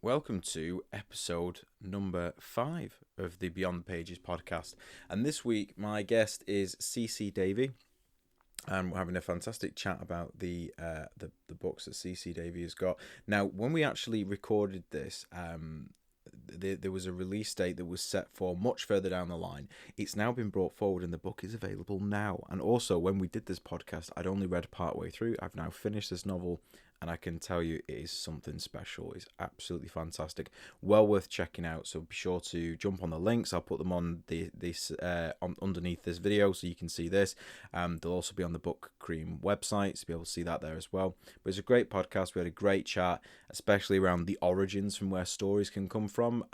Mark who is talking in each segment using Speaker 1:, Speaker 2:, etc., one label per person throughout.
Speaker 1: Welcome to episode number 5 of the Beyond the Pages podcast. And this week, my guest is Davie. And we're having a fantastic chat about the books that Davie has got. Now, when we actually recorded this, there was a release date that was set for much further down the line. It's now been brought forward and the book is available now. And also, when we did this podcast, I'd only read part way through. I've now finished this novel, and I can tell you it is something special. It's absolutely fantastic. Well worth checking out. So be sure to jump on the links. I'll put them on underneath this video so you can see this. They'll also be on the Book Cream website, so be able to see that there as well. But it's a great podcast. We had a great chat, especially around the origins from where stories can come from.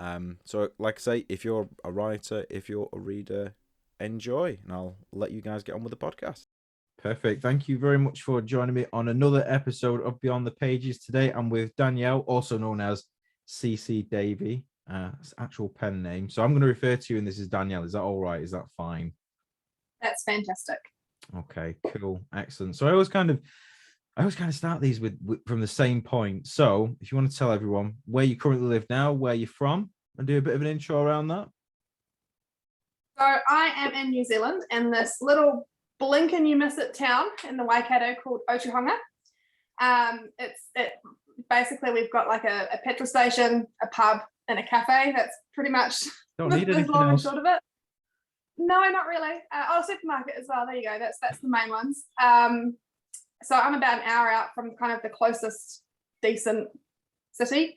Speaker 1: So like I say, if you're a writer, if you're a reader, enjoy. And I'll let you guys get on with the podcast. Perfect. Thank you very much for joining me on another episode of Beyond the Pages. Today I'm with Danielle, also known as Davie, actual pen name. So I'm going to refer to you and this is Danielle. Is that all right? Is that fine?
Speaker 2: That's fantastic.
Speaker 1: Okay, cool. Excellent. So I always kind of start these with from the same point. So if you want to tell everyone where you currently live now, where you're from, and do a bit of an intro around that.
Speaker 2: So I am in New Zealand in this little blink and you miss it town in the Waikato called Otahonga. Basically we've got like a petrol station, a pub, and a cafe. That's pretty much the long and short of it. No, not really. Supermarket as well. There you go. That's the main ones. So I'm about an hour out from kind of the closest decent city.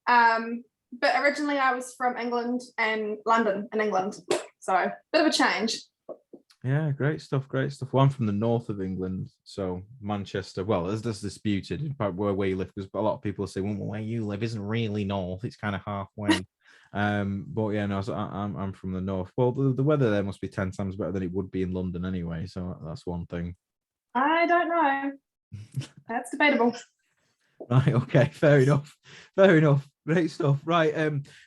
Speaker 2: But originally I was from England and London in England. So bit of a change.
Speaker 1: Yeah, great stuff. Well, I'm from the north of England, so Manchester. Well, that's disputed in fact where you live, because a lot of people say, well, where you live isn't really north; it's kind of halfway. But yeah, no, so I'm from the north. Well, the weather there must be 10 times better than it would be in London anyway. So that's one thing.
Speaker 2: I don't know. That's debatable.
Speaker 1: Right. Okay. Fair enough. Great stuff. Right.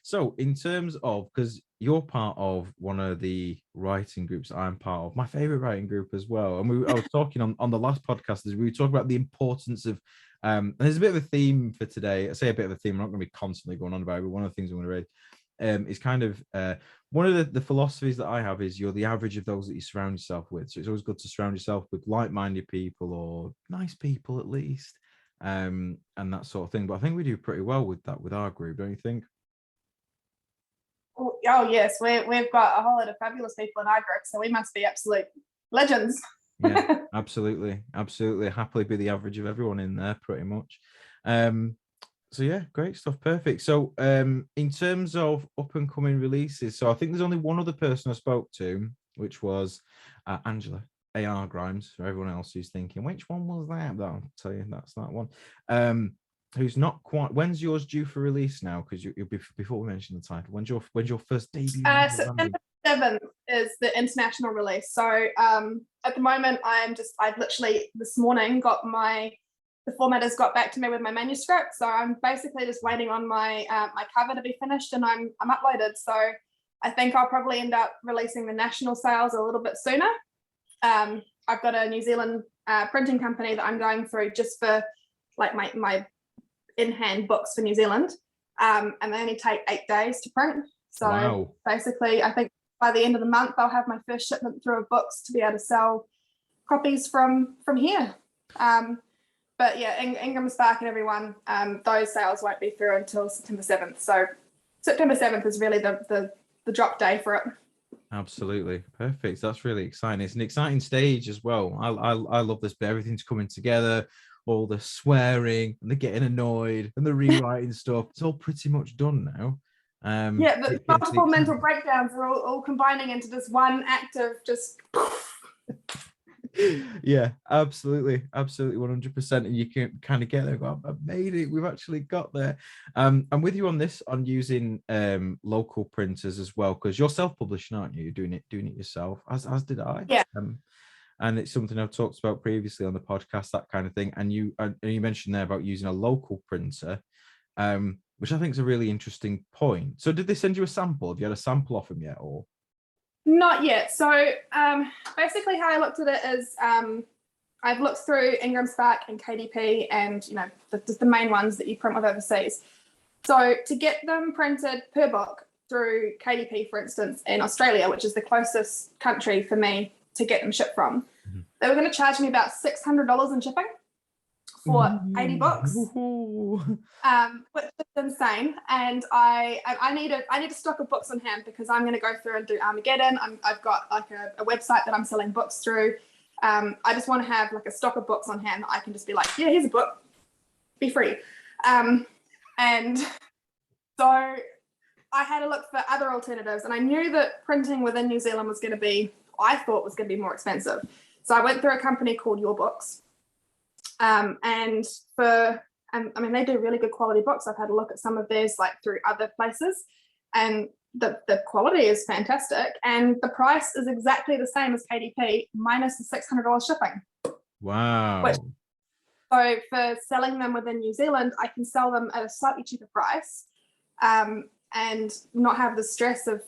Speaker 1: So in terms of, because you're part of one of the writing groups I'm part of, my favorite writing group as well. And I was talking on the last podcast, we were talking about the importance of, and there's a bit of a theme for today. I say a bit of a theme. I'm not going to be constantly going on about it, but one of the things I'm going to read is kind of one of the philosophies that I have is you're the average of those that you surround yourself with. So it's always good to surround yourself with like-minded people or nice people at least. And that sort of thing. But I think we do pretty well with that with our group, don't you think?
Speaker 2: Oh yes, we've got a whole lot of fabulous people in our group, so we must be absolute legends.
Speaker 1: Yeah, absolutely. Happily be the average of everyone in there, pretty much. So yeah, great stuff. Perfect. So in terms of up and coming releases, so I think there's only one other person I spoke to, which was Angela A.R. Grimes, for everyone else who's thinking, which one was that? But I'll tell you, that's that one. Who's not quite. When's yours due for release now? Because you'll be before we mention the title. When's your first debut?
Speaker 2: September 7th is the international release. So at the moment, I've literally this morning got the formatters got back to me with my manuscript. So I'm basically just waiting on my my cover to be finished, and I'm uploaded. So I think I'll probably end up releasing the national sales a little bit sooner. I've got a New Zealand printing company that I'm going through just for like my in-hand books for New Zealand, and they only take 8 days to print. So wow. Basically, I think by the end of the month, I'll have my first shipment through of books to be able to sell copies from here. But yeah, Ingram Spark and everyone, those sales won't be through until September 7th. So September 7th is really the drop day for it.
Speaker 1: Absolutely. Perfect. That's really exciting. It's an exciting stage as well. I love this bit. Everything's coming together, all the swearing and the getting annoyed and the rewriting stuff. It's all pretty much done now.
Speaker 2: The multiple mental breakdowns are all combining into this one act of just...
Speaker 1: Yeah, absolutely 100%. And you can kind of get there, go, I've made it, we've actually got there. I'm with you on this, on using local printers as well, because you're self-publishing, aren't you? You're doing it yourself, as did I.
Speaker 2: Yeah.
Speaker 1: And it's something I've talked about previously on the podcast, that kind of thing. And you mentioned there about using a local printer, which I think is a really interesting point. So did they send you a sample? Have you had a sample off them yet, or?
Speaker 2: Not yet. So basically how I looked at it is I've looked through Ingram Spark and KDP and, the main ones that you print with overseas. So to get them printed per book through KDP, for instance, in Australia, which is the closest country for me to get them shipped from, they were going to charge me about $600 in shipping for 80 books, which is insane. And I need a stock of books on hand because I'm going to go through and do Armageddon. I've got like a website that I'm selling books through. I just want to have like a stock of books on hand that I can just be like, yeah, here's a book, be free. And so I had a look for other alternatives, and I knew that printing within New Zealand was going to be, I thought was going to be more expensive. So I went through a company called Your Books. And I mean, they do really good quality books. I've had a look at some of theirs like through other places, and the quality is fantastic. And the price is exactly the same as KDP minus the $600 shipping.
Speaker 1: Wow.
Speaker 2: So for selling them within New Zealand, I can sell them at a slightly cheaper price, and not have the stress of,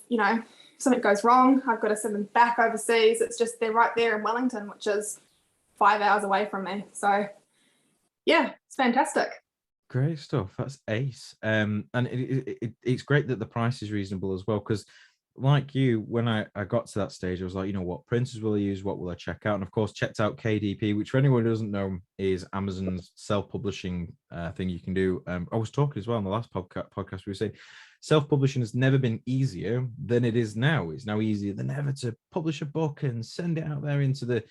Speaker 2: something goes wrong, I've got to send them back overseas. It's just they're right there in Wellington, which is 5 hours away from me. So yeah, it's fantastic.
Speaker 1: Great stuff. That's ace. And it's great that the price is reasonable as well, because like you, when I got to that stage, I was like, what printers will I use? What will I check out? And of course, checked out KDP, which for anyone who doesn't know is Amazon's self-publishing thing you can do. I was talking as well in the last podcast, we were saying self-publishing has never been easier than it is now. It's now easier than ever to publish a book and send it out there into the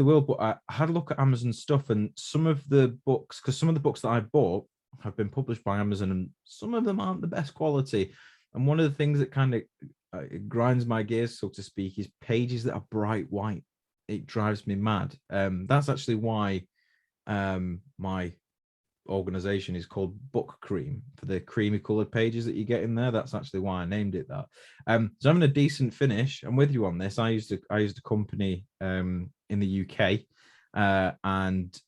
Speaker 1: world. But I had a look at Amazon stuff, and some of the books, because some of the books that I bought have been published by Amazon, and some of them aren't the best quality. And one of the things that kind of it grinds my gears, so to speak, is pages that are bright white. It drives me mad. That's actually why my organization is called Book Cream, for the creamy colored pages that you get in there. That's actually why I named it that. So having a decent finish. I'm with you on this. I used a company in the UK, and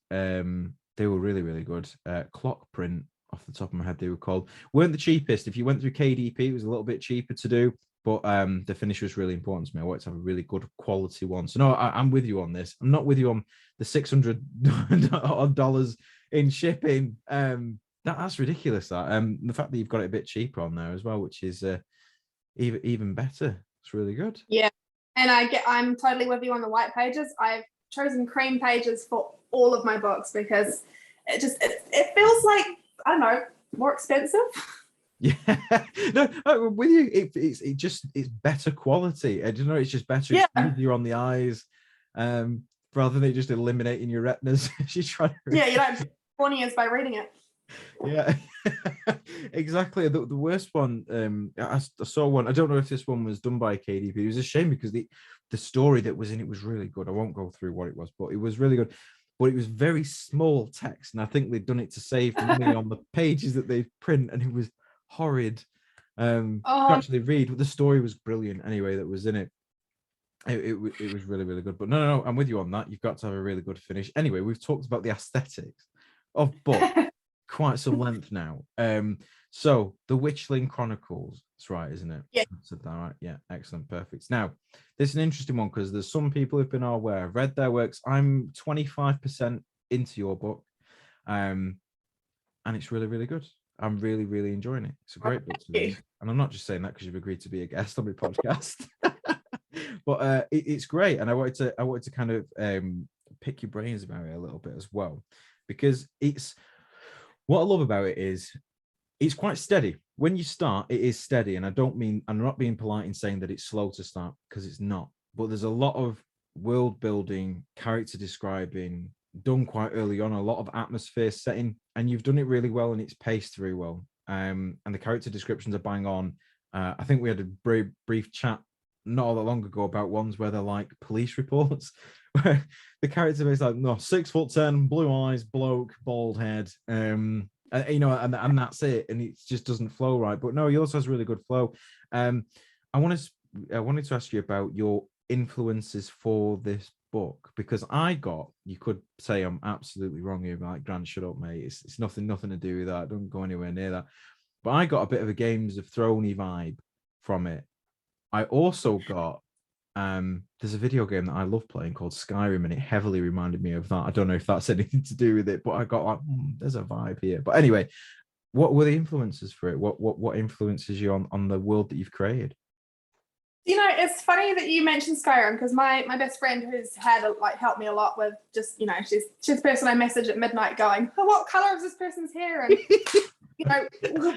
Speaker 1: they were really, really good. Clock Print, off the top of my head, they were called. Weren't the cheapest. If you went through KDP, it was a little bit cheaper to do, but the finish was really important to me. I wanted to have a really good quality one. So no, I'm with you on this. I'm not with you on the $600 in shipping. That's ridiculous. That the fact that you've got it a bit cheaper on there as well, which is even better. It's really good.
Speaker 2: Yeah, and I'm totally with you on the white pages. I've chosen cream pages for all of my books because it feels like, I don't know, more expensive.
Speaker 1: Yeah, no, with you, it's better quality. It's just better.
Speaker 2: Yeah.
Speaker 1: It's easier on the eyes, rather than it just eliminating your retinas. She's trying to.
Speaker 2: Yeah, you don't corneas by reading it.
Speaker 1: Yeah, exactly. The worst one, I saw one. I don't know if this one was done by KDP. It was a shame because the story that was in it was really good. I won't go through what it was, but it was really good. But it was very small text, and I think they'd done it to save money on the pages that they print, and it was horrid to actually read. But the story was brilliant anyway that was in it. It was really, really good. But no, I'm with you on that. You've got to have a really good finish. Anyway, we've talked about the aesthetics of book quite some length now. So the Witchling Chronicles, that's right, isn't it?
Speaker 2: Yeah.
Speaker 1: I said that right. Yeah, excellent, perfect. Now, this is an interesting one because there's some people who've been aware. I've read their works. I'm 25% into your book, and it's really, really good. I'm really, really enjoying it. It's a great book to read. And I'm not just saying that because you've agreed to be a guest on my podcast. But it's great. And I wanted to kind of pick your brains about it a little bit as well, because what I love about it is it's quite steady. When you start, it is steady. And I'm not being polite in saying that it's slow to start, because it's not. But there's a lot of world building, character describing done quite early on, a lot of atmosphere setting, and you've done it really well, and it's paced very well. And the character descriptions are bang on. I think we had a very brief chat not all that long ago about ones where they're like police reports, where the character is like, no, 6'10", blue eyes, bloke, bald head, and that's it, and it just doesn't flow right. But no, he also has really good flow. I wanted to ask you about your influences for this book, because you could say I'm absolutely wrong here, like, Grant, shut up, mate. It's nothing to do with that. Don't go anywhere near that. But I got a bit of a Games of Thrones vibe from it. I also got there's a video game that I love playing called Skyrim, and it heavily reminded me of that. I don't know if that's anything to do with it, but I got like, there's a vibe here. But anyway,
Speaker 3: what were the influences for it? What influences you on the world that you've created?
Speaker 2: You know, it's funny that you mentioned Skyrim, because my best friend, who's had like helped me a lot with just, you know, she's the person I message at midnight going, oh, what color is this person's hair, and you know,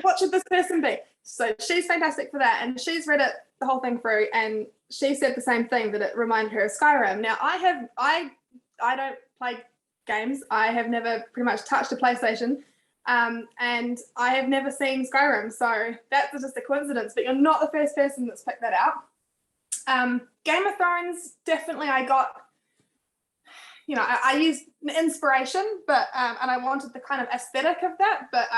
Speaker 2: what should this person be? So she's fantastic for that, and she's read it the whole thing through, and she said the same thing, that it reminded her of Skyrim. Now I don't play games. I have never pretty much touched a PlayStation. And I have never seen Skyrim, so that's just a coincidence, but you're not the first person that's picked that out. Game of Thrones, definitely I got, you know, I used inspiration, but and I wanted the kind of aesthetic of that, but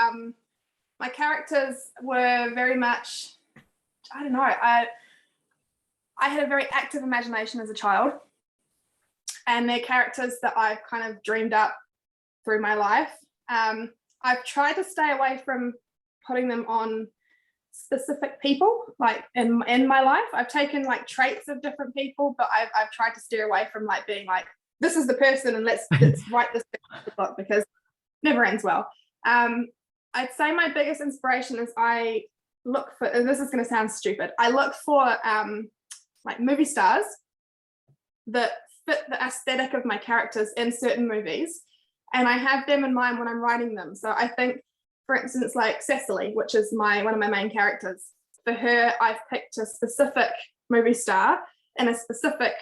Speaker 2: my characters were very much, I don't know, I had a very active imagination as a child, and they're characters that I've kind of dreamed up through my life. I've tried to stay away from putting them on specific people, like in my life. I've taken like traits of different people, but I've tried to steer away from like being like, this is the person and let's write this book, because it never ends well. I'd say my biggest inspiration is I look for, and this is going to sound stupid, I look for like movie stars that fit the aesthetic of my characters in certain movies, and I have them in mind when I'm writing them. So I think, for instance, like Cecily, which is one of my main characters, for her, I've picked a specific movie star in a specific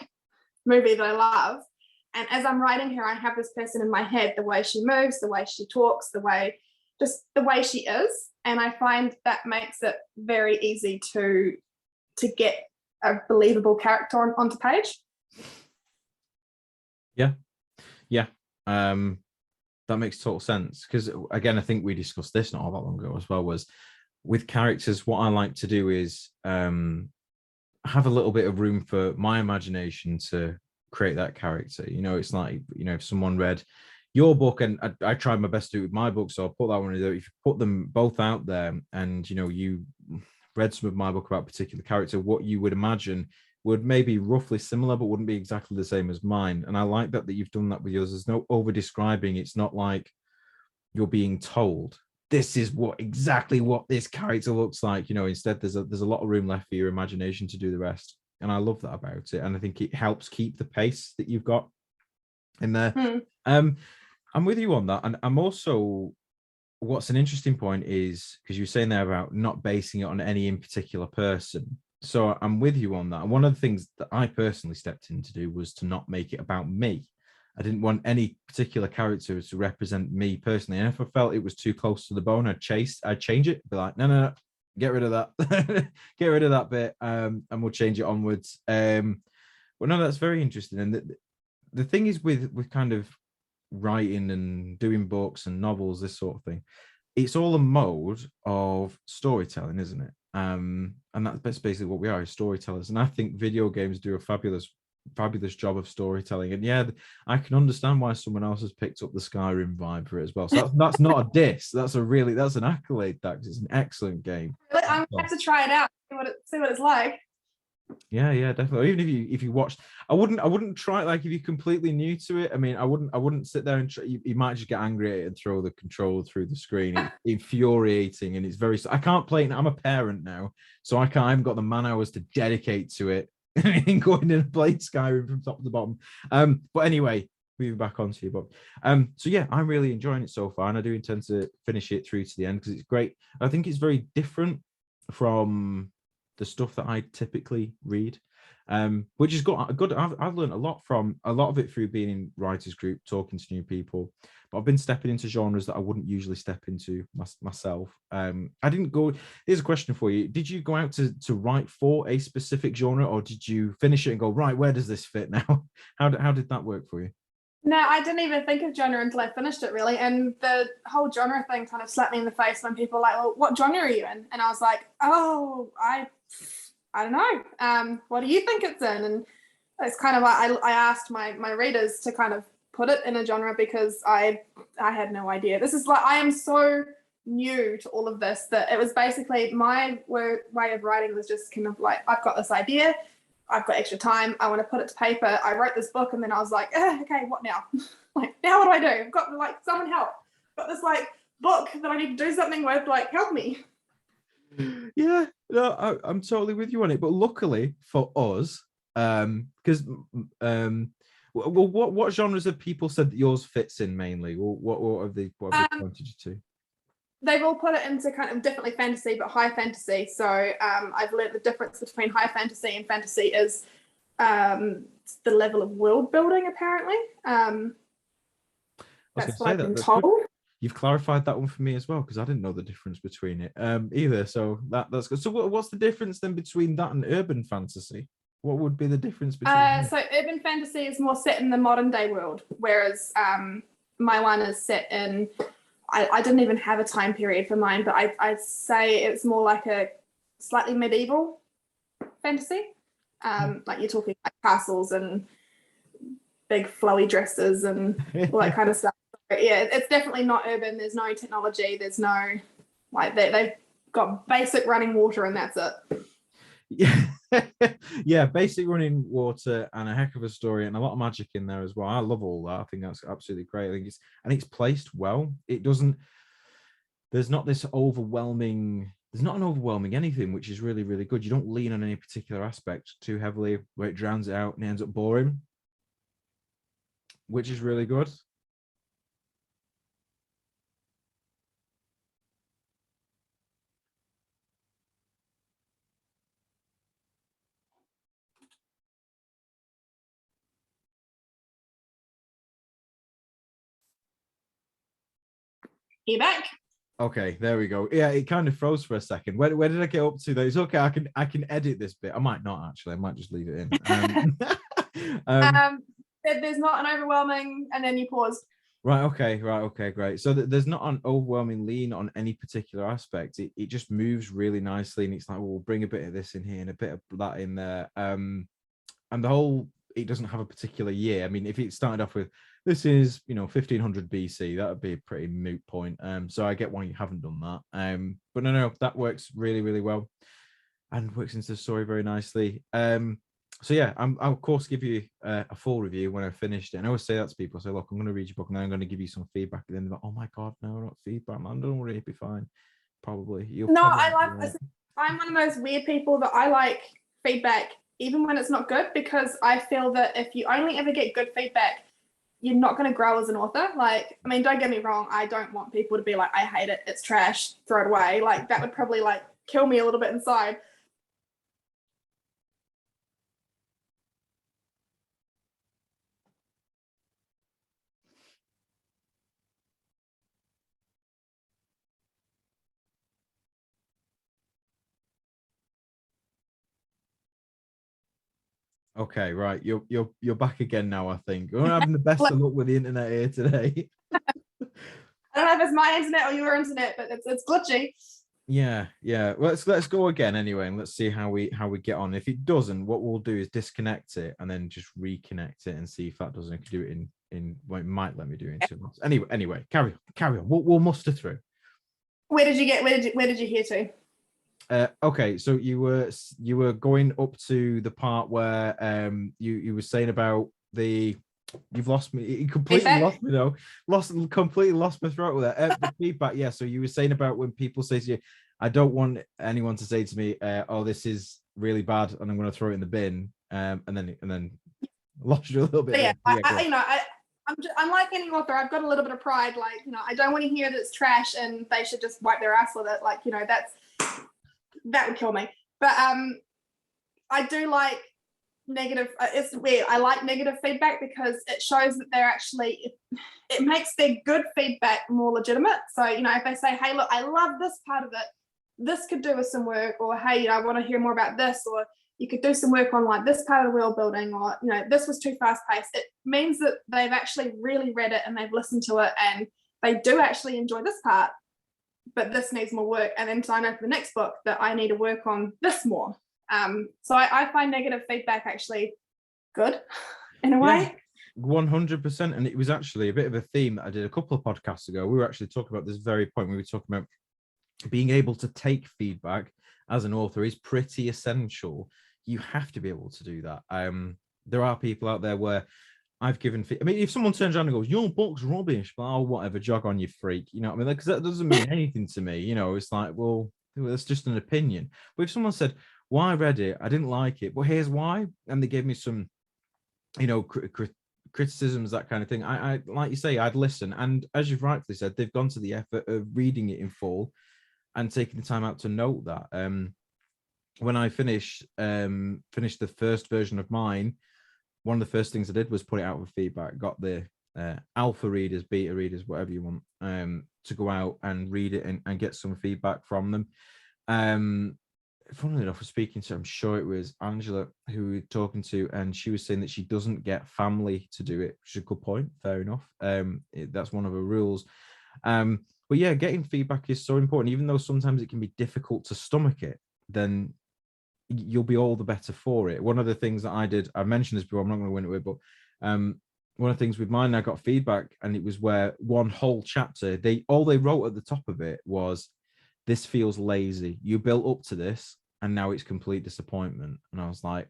Speaker 2: movie that I love. And as I'm writing her, I have this person in my head, the way she moves, the way she talks, the way she is. And I find that makes it very easy to get a believable character onto page.
Speaker 3: Yeah. That makes total sense, because again, I think we discussed this not all that long ago as well, was with characters, what I like to do is have a little bit of room for my imagination to create that character. You know, it's like, you know, if someone read your book, and I tried my best to do it with my book, so I'll put that one in there. If you put them both out there and, you know, you read some of my book about a particular character, what you would imagine would maybe roughly similar, but wouldn't be exactly the same as mine. And I like that you've done that with yours. There's no over describing. It's not like you're being told this is exactly what this character looks like. You know, instead there's a lot of room left for your imagination to do the rest. And I love that about it. And I think it helps keep the pace that you've got in there. I'm with you on that. And I'm also, what's an interesting point is, because you were saying there about not basing it on any in particular person. So I'm with you on that. And one of the things that I personally stepped in to do was to not make it about me. I didn't want any particular character to represent me personally. And if I felt it was too close to the bone, I'd change it. Be like, no, get rid of that. Get rid of that bit, and we'll change it onwards. But no, that's very interesting. And the thing is with kind of writing and doing books and novels, this sort of thing, it's all a mode of storytelling, isn't it? And that's basically what we are, as storytellers. And I think video games do a fabulous job of storytelling. And yeah, I can understand why someone else has picked up the Skyrim vibe for it as well. So that's not a diss. That's an accolade. That it's an excellent game.
Speaker 2: I'm gonna have to try it out, see what it's like.
Speaker 3: Yeah, definitely. Even if you watched, I wouldn't try it. Like, if you're completely new to it, I mean, I wouldn't sit there and try. You might just get angry at it and throw the controller through the screen. It's infuriating, and it's very. I can't play it. I'm a parent now, so I haven't got the man hours to dedicate to it and going and play Skyrim from top to the bottom. But anyway, moving back onto your book. So yeah, I'm really enjoying it so far, and I do intend to finish it through to the end because it's great. I think it's very different from the stuff that I typically read, which is good. I've learned a lot from a lot of it through being in writers group, talking to new people, but I've been stepping into genres that I wouldn't usually step into myself. I didn't go. Here's a question for you. Did you go out to write for a specific genre, or did you finish it and go, right, where does this fit now? How did that work for you?
Speaker 2: No, I didn't even think of genre until I finished it, really. And the whole genre thing kind of slapped me in the face when people were like, well, what genre are you in? And I was like, oh, I don't know. What do you think it's in? And it's kind of like I asked my readers to kind of put it in a genre because I had no idea. This is like, I am so new to all of this that it was basically my way of writing was just kind of like, I've got this idea. I've got extra time. I want to put it to paper. I wrote this, and then I was like, okay, what now? Like, now what do I do? I've got, like, someone help. Got this, like, book that I need to do something with. Like, help me.
Speaker 3: Yeah, no, I'm totally with you on it. But luckily for us, because well, what genres have people said that yours fits in mainly? Well, what have they pointed you to?
Speaker 2: They've all put it into kind of definitely fantasy, but high fantasy. So I've learned the difference between high fantasy and fantasy is the level of world building, apparently. That's what I've been told.
Speaker 3: Good. You've clarified that one for me as well, because I didn't know the difference between it either. So that's good. So what's the difference then between that and urban fantasy? What would be the difference between
Speaker 2: So urban fantasy is more set in the modern day world, whereas my one is set in, I didn't even have a time period for mine, but I'd say it's more like a slightly medieval fantasy. Like you're talking like castles and big flowy dresses and all that kind of stuff. But yeah, it's definitely not urban. There's no technology. There's no, like, they've got basic running water and that's it.
Speaker 3: Yeah, yeah, basic running water and a heck of a story and a lot of magic in there as well. I love all that. I think that's absolutely great. I think it's placed well. It doesn't, there's not an overwhelming anything, which is really, really good. You don't lean on any particular aspect too heavily where it drowns it out and it ends up boring, which is really good.
Speaker 2: You back?
Speaker 3: Okay, there we go. Yeah, it kind of froze for a second. Where did I get up to though? It's okay. I can edit this bit. I might not actually. I might just leave it in.
Speaker 2: There's not an overwhelming, and then you paused.
Speaker 3: Right. Okay. Great. So there's not an overwhelming lean on any particular aspect. It just moves really nicely, and it's like, well, we'll bring a bit of this in here and a bit of that in there. And the whole, it doesn't have a particular year. I mean, if it started off with this is 1500 BC, that would be a pretty moot point. So I get why you haven't done that. But no, that works really, really well, and works into the story very nicely. So yeah, I'll of course give you a full review when I've finished it. And I always say that to people. I say, look, I'm going to read your book and then I'm going to give you some feedback. And then they're like, oh my God, no, not feedback, man. Don't worry, it'll be fine. Probably.
Speaker 2: I'm one of those weird people that I like feedback even when it's not good, because I feel that if you only ever get good feedback, you're not going to grow as an author. Like, I mean, don't get me wrong. I don't want people to be like, I hate it, it's trash, throw it away. Like, that would probably like kill me a little bit inside.
Speaker 3: Okay, right. You're back again now, I think. We're having the best of luck with the internet here today.
Speaker 2: I don't know if it's my internet or your internet, but it's glitchy.
Speaker 3: Yeah. Well, let's go again anyway, and let's see how we get on. If it doesn't, what we'll do is disconnect it and then just reconnect it and see if that doesn't. I could do it in well, it might let me do it in 2 months. Anyway, carry on. We'll muster through.
Speaker 2: Where did you hear to?
Speaker 3: Okay, so you were going up to the part where you were saying about you've lost me. You completely feedback? Lost me though. Completely lost my throat with that. The feedback, yeah. So you were saying about when people say to you, I don't want anyone to say to me, oh, this is really bad and I'm going to throw it in the bin. And then lost you a little bit.
Speaker 2: But yeah, I'm like any author. I've got a little bit of pride. Like, I don't want to hear that it's trash and they should just wipe their ass with it. Like, that would kill me. But I do like negative. It's weird. I like negative feedback because it shows that they're actually, it makes their good feedback more legitimate. So, if they say, hey, look, I love this part of it, this could do with some work, or hey, I want to hear more about this, or you could do some work on like this part of the world building, or this was too fast paced. It means that they've actually really read it and they've listened to it and they do actually enjoy this part, but this needs more work. And then I know for the next book that I need to work on this more. So I find negative feedback actually good in a way.
Speaker 3: 100%. And it was actually a bit of a theme that I did a couple of podcasts ago. We were actually talking about this very point. We were talking about being able to take feedback as an author is pretty essential. You have to be able to do that. There are people out there where I've given. I mean, if someone turns around and goes, "Your book's rubbish," but oh, whatever, jog on, you freak. You know what I mean? Because that doesn't mean anything to me. You know, it's like, well, that's just an opinion. But if someone said, "Well, I read it, I didn't like it, but here's why," and they gave me some, you know, criticisms, that kind of thing, I like you say, I'd listen. And as you've rightfully said, they've gone to the effort of reading it in full and taking the time out to note that. When I finished the first version of mine, one of the first things I did was put it out with feedback. Got the alpha readers, beta readers, whatever you want, to go out and read it and get some feedback from them. Funnily enough, I was speaking to, I'm sure it was Angela who we were talking to, and she was saying that she doesn't get family to do it, which is a good point. Fair enough. That's one of her rules. But yeah, getting feedback is so important, even though sometimes it can be difficult to stomach it. Then you'll be all the better for it. One of the things that I did, I mentioned this before, I'm not going to go into it, but one of the things with mine, I got feedback, and it was where one whole chapter, all they wrote at the top of it was, "This feels lazy. You built up to this, and now it's complete disappointment." And I was like,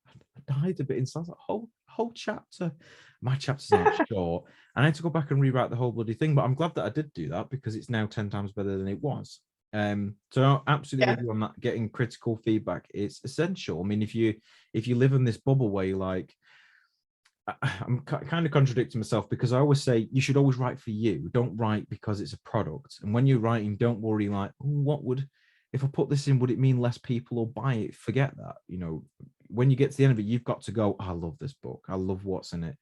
Speaker 3: I died a bit inside. Like, whole chapter. My chapters aren't short, and I had to go back and rewrite the whole bloody thing. But I'm glad that I did do that, because it's now 10 times better than it was. So absolutely with you on that. Getting critical feedback is essential. I mean, if you live in this bubble where you're like, I'm kind of contradicting myself, because I always say you should always write for you. Don't write because it's a product. And when you're writing, don't worry like, what would, if I put this in, would it mean less people will buy it? Forget that. You know, when you get to the end of it, you've got to go, I love this book. I love what's in it.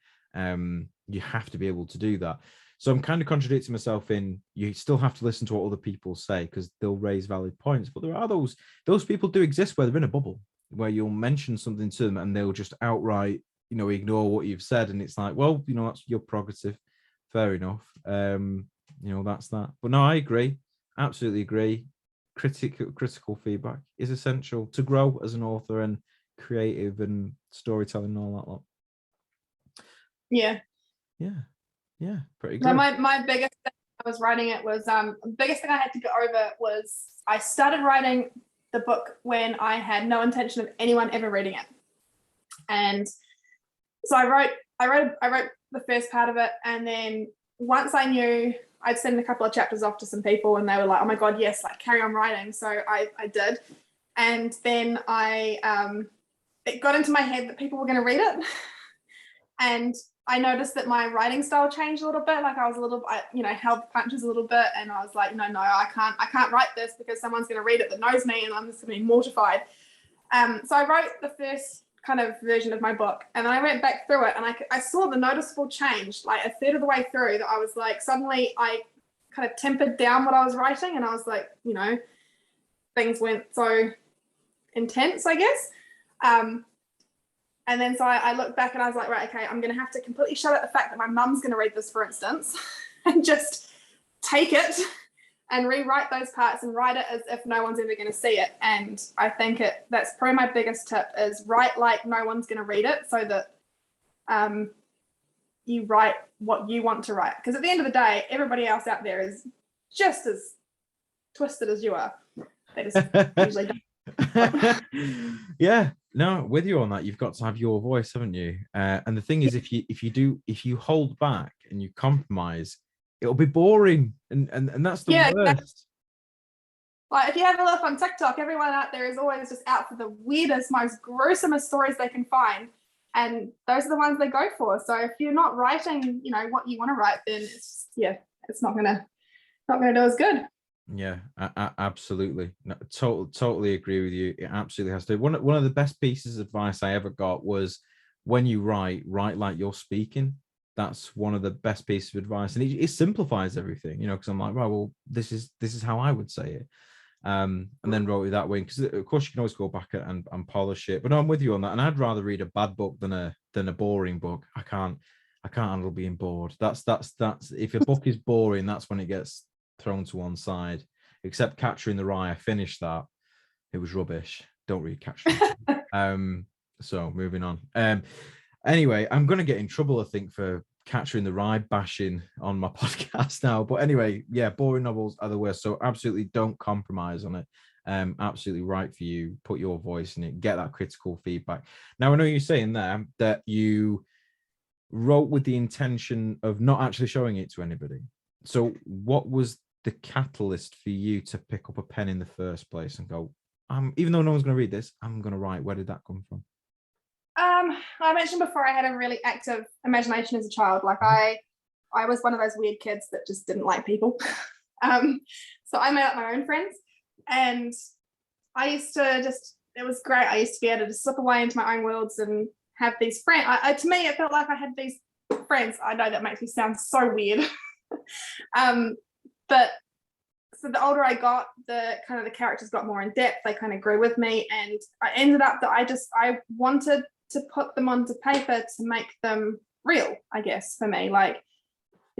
Speaker 3: You have to be able to do that. So I'm kind of contradicting myself in, you still have to listen to what other people say, because they'll raise valid points. But there are those people do exist where they're in a bubble, where you'll mention something to them and they'll just outright, you know, ignore what you've said. And it's like, well, you know, that's your prerogative. Fair enough. You know, that's that. But no, I agree. Absolutely agree. Critical feedback is essential to grow as an author and creative and storytelling and all that lot. Yeah, pretty good.
Speaker 2: So my biggest thing I was writing it was the biggest thing I had to get over was I started writing the book when I had no intention of anyone ever reading it. And so I wrote the first part of it, and then once I knew, I'd send a couple of chapters off to some people, and they were like, "Oh my god, yes, like carry on writing." So I did, and then it got into my head that people were going to read it, and I noticed that my writing style changed a little bit. Like I was a little, held the punches a little bit, and I was like, no, I can't write this because someone's going to read it that knows me, and I'm just going to be mortified. So I wrote the first kind of version of my book, and then I went back through it, and I saw the noticeable change, like a third of the way through, that I was like, suddenly I kind of tempered down what I was writing, and I was like, things went so intense, I guess. And then so I looked back and I was like, right, okay, I'm going to have to completely shut out the fact that my mum's going to read this, for instance, and just take it and rewrite those parts and write it as if no one's ever going to see it. And I think that's probably my biggest tip, is write like no one's going to read it, so that you write what you want to write. Because at the end of the day, everybody else out there is just as twisted as you are. They just usually don't.
Speaker 3: Yeah, no, with you on that. You've got to have your voice, haven't you? And the thing is, if you hold back and you compromise, it'll be boring, and that's the worst. Exactly.
Speaker 2: Like if you have a look on TikTok, everyone out there is always just out for the weirdest, most gruesomest stories they can find, and those are the ones they go for. So if you're not writing, what you want to write, then it's not gonna do as good.
Speaker 3: Yeah, absolutely. No, totally agree with you. It absolutely has to. One of the best pieces of advice I ever got was, when you write like you're speaking. That's one of the best pieces of advice, and it simplifies everything. Because I'm like, right, well, this is how I would say it, and then wrote it that way. Because of course you can always go back and polish it. But no, I'm with you on that. And I'd rather read a bad book than a boring book. I can't handle being bored. That's if a book is boring, that's when it gets thrown to one side. Except Catcher in the Rye, I finished that. It was rubbish. Don't read Catcher in the Rye. So moving on. Anyway, I'm going to get in trouble, I think, for Catcher in the Rye bashing on my podcast now. But anyway, yeah, boring novels are the worst. So absolutely don't compromise on it. Absolutely right for you. Put your voice in it. Get that critical feedback. Now, I know you're saying there that you wrote with the intention of not actually showing it to anybody. So what was the catalyst for you to pick up a pen in the first place and go, even though no one's going to read this, I'm going to write? Where did that come from?
Speaker 2: I mentioned before I had a really active imagination as a child. Like I was one of those weird kids that just didn't like people. So I made up my own friends, and I used to it was great. I used to be able to just slip away into my own worlds and have these friends. To me, it felt like I had these friends. I know that makes me sound so weird. But so the older I got, the characters got more in depth. They kind of grew with me, and I ended up that I wanted to put them onto paper to make them real, I guess, for me. Like,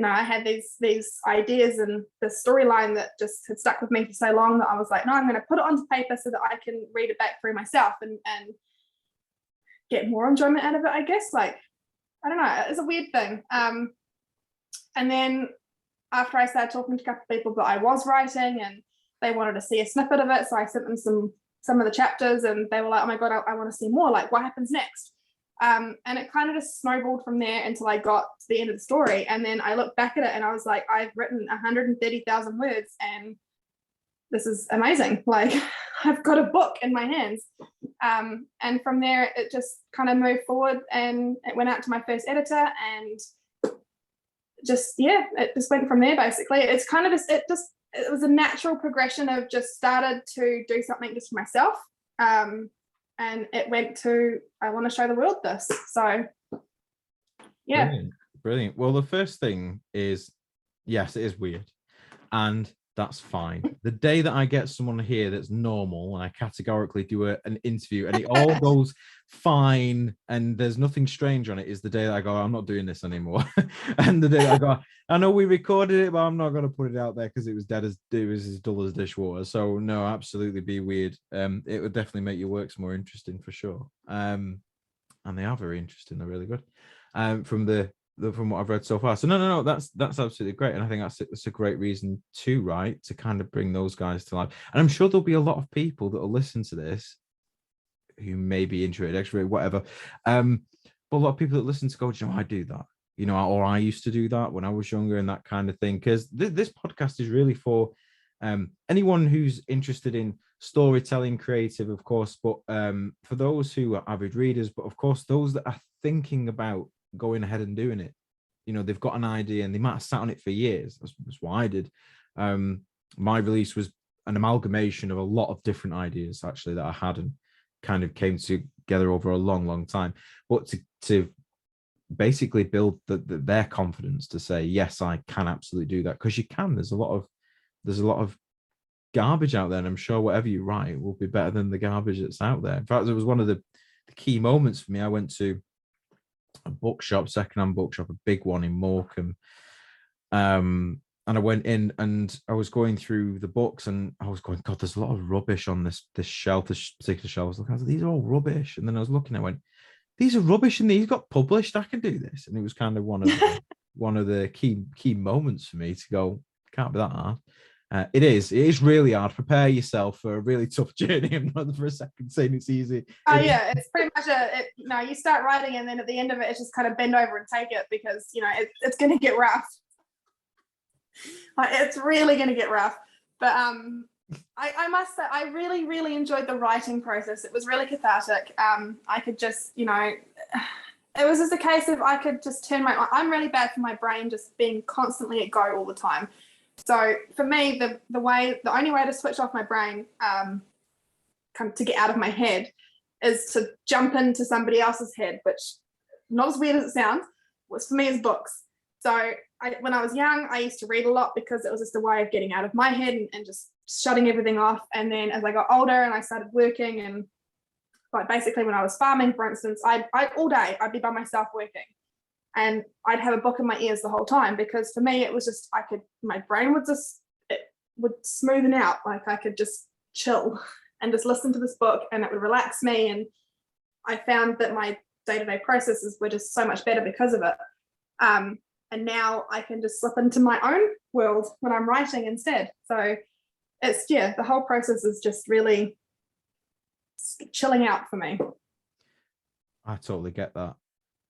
Speaker 2: I had these ideas and the storyline that just had stuck with me for so long that I was like, no, I'm going to put it onto paper so that I can read it back through myself and get more enjoyment out of it, I guess. Like, I don't know, it's a weird thing. And then after I started talking to a couple of people that I was writing, and they wanted to see a snippet of it, so I sent them some of the chapters, and they were like, oh my God, I want to see more. Like, what happens next? And it kind of just snowballed from there until I got to the end of the story. And then I looked back at it and I was like, I've written 130,000 words, and this is amazing. Like, I've got a book in my hands. And from there, it just kind of moved forward, and it went out to my first editor, and it just went from there. Basically, it's kind of it was a natural progression of just started to do something just for myself. And it went to, I want to show the world this. So, yeah.
Speaker 3: Brilliant. Well, the first thing is, yes, it is weird. And that's fine. The day that I get someone here that's normal and I categorically do an interview and it all goes fine and there's nothing strange on it is the day that I go, I'm not doing this anymore. And the day that I go, I know we recorded it, but I'm not going to put it out there because it was as dull as dishwater. So no, absolutely be weird. It would definitely make your works more interesting for sure. And they are very interesting. They're really good. From what I've read so far. So no, that's absolutely great. And I think that's a great reason to write, to kind of bring those guys to life. And I'm sure there'll be a lot of people that will listen to this who may be introverted, extrovert, whatever. But a lot of people that listen to go, I do that, or I used to do that when I was younger and that kind of thing. Because this podcast is really for anyone who's interested in storytelling, creative, of course, but for those who are avid readers, but of course, those that are thinking about going ahead and doing it. They've got an idea and they might have sat on it for years. That's what I did. My release was an amalgamation of a lot of different ideas actually that I had and kind of came together over a long time. But to basically build their confidence to say, yes, I can absolutely do that, because you can. There's a lot of garbage out there, and I'm sure whatever you write will be better than the garbage that's out there. In fact, it was one of the key moments for me. I went to a bookshop, secondhand bookshop, a big one in Morecambe. And I went in and I was going through the books and I was going, God, there's a lot of rubbish on this shelf, this particular shelf. I was looking, these are all rubbish. And then I was looking, I went, these are rubbish and these got published. I can do this. And it was kind of one of the key moments for me to go, can't be that hard. It is really hard. Prepare yourself for a really tough journey. I'm not for a second saying it's easy.
Speaker 2: Oh yeah, it's pretty much you start writing and then at the end of it, it's just kind of bend over and take it, because it's going to get rough. Like, it's really going to get rough. But I must say, I really, really enjoyed the writing process. It was really cathartic. I could just, it was just a case of I could just I'm really bad for my brain just being constantly at go all the time. So for me, the only way to switch off my brain, kind of to get out of my head, is to jump into somebody else's head, which, not as weird as it sounds, was for me is books. So when I was young, I used to read a lot because it was just a way of getting out of my head and just shutting everything off. And then as I got older and I started working, and like basically when I was farming, for instance, I all day I'd be by myself working. And I'd have a book in my ears the whole time, because for me, it was just, my brain would smoothen out. Like I could just chill and just listen to this book and it would relax me. And I found that my day-to-day processes were just so much better because of it. And now I can just slip into my own world when I'm writing instead. So it's, the whole process is just really chilling out for me.
Speaker 3: I totally get that.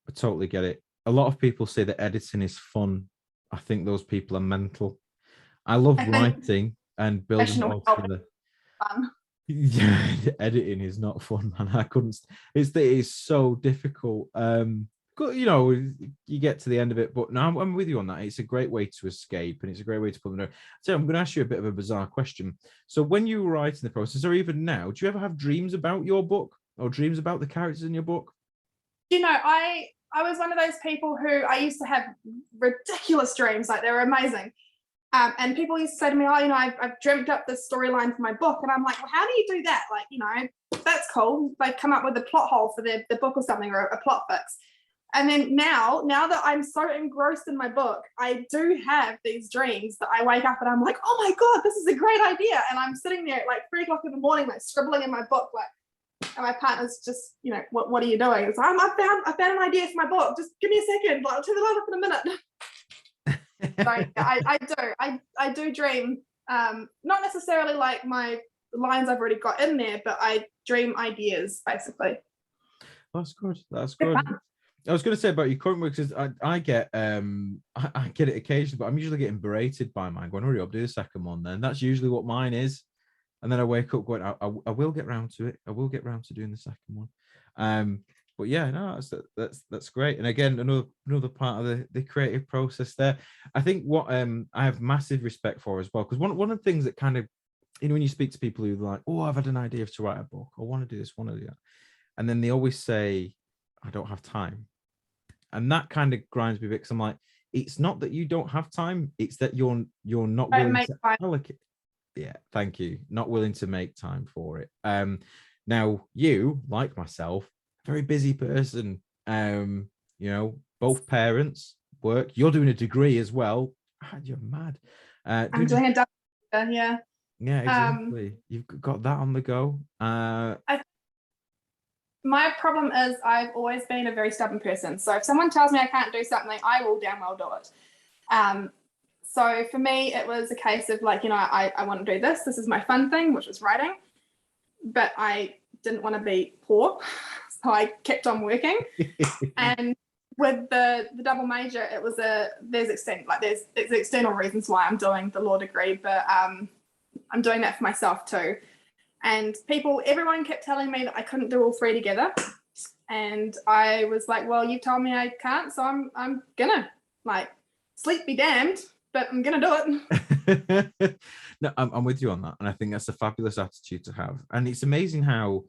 Speaker 3: I totally get it. a lot of people say that editing is fun. I think those people are mental. I love
Speaker 2: I think
Speaker 3: writing and building it
Speaker 2: professional
Speaker 3: all
Speaker 2: help
Speaker 3: together.
Speaker 2: fun.
Speaker 3: Yeah, editing is not fun, man. I couldn't. It's so difficult. You know, you get to the end of it, but no, I'm with you on that. It's a great way to escape, and it's a great way to put them. So I'm going to ask you a bit of a bizarre question. So when you write in the process, or even now, do you ever have dreams about your book or dreams about the characters in your book?
Speaker 2: You know, I was one of those people who I used to have ridiculous dreams, like they were amazing. And people used to say to me, oh, you know, I've dreamt up this storyline for my book. And I'm like, well, how do you do that? Like, you know, that's cool. They come up with a plot hole for the book or something, or a plot fix. And then now that I'm so engrossed in my book, I do have these dreams that I wake up and I'm like, oh my God, this is a great idea. And I'm sitting there at like 3 o'clock in the morning, like scribbling in my book, like, and my partner's just, you know, what are you doing? It's like, I found an idea for my book. Just give me a second. Like, I'll turn the light off in a minute. So yeah, I do dream, not necessarily like my lines I've already got in there, but I dream ideas basically.
Speaker 3: That's good. That's good. I was going to say about your current work, because I get I get it occasionally, but I'm usually getting berated by mine, going, hurry up, do the second one then. That's usually what mine is. And then I wake up going, I will get round to it. I will get round to doing the second one. But yeah, no, that's great. And again, another part of the creative process there. I think what I have massive respect for as well, because one of the things that kind of, you know, when you speak to people who are like, oh, I've had an idea to write a book, I want to do this, want to do that, and then they always say, I don't have time, and that kind of grinds me a bit, because I'm like, it's not that you don't have time, it's that you're not willing to allocate. Yeah, thank you. Not willing to make time for it. Now you, like myself, very busy person. You know, both parents work. You're doing a degree as well. You're mad.
Speaker 2: I'm doing a double, yeah.
Speaker 3: Yeah, exactly. You've got that on the go.
Speaker 2: My problem is I've always been a very stubborn person. So if someone tells me I can't do something, I will damn well do it. So for me, it was a case of like, you know, I want to do this. This is my fun thing, which was writing. But I didn't want to be poor. So I kept on working. And with the double major, it was there's external reasons why I'm doing the law degree, but I'm doing that for myself too. And everyone kept telling me that I couldn't do all 3 together. And I was like, well, you told me I can't, so I'm gonna, like, sleep be damned, but I'm gonna do
Speaker 3: it. No, I'm with you on that, and I think that's a fabulous attitude to have. And it's amazing how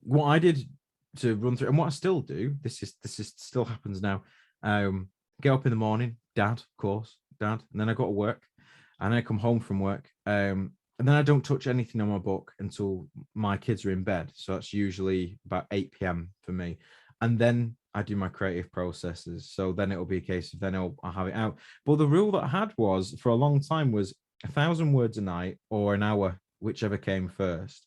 Speaker 3: what I did to run through, and what I still do, this is still happens now. Get up in the morning, dad, of course, and then I go to work, and I come home from work, and then I don't touch anything on my book until my kids are in bed. So that's usually about 8 p.m. for me. And then I do my creative processes. So then it'll be a case of then I'll have it out. But the rule that I had was for a long time was 1,000 words a night or an hour, whichever came first,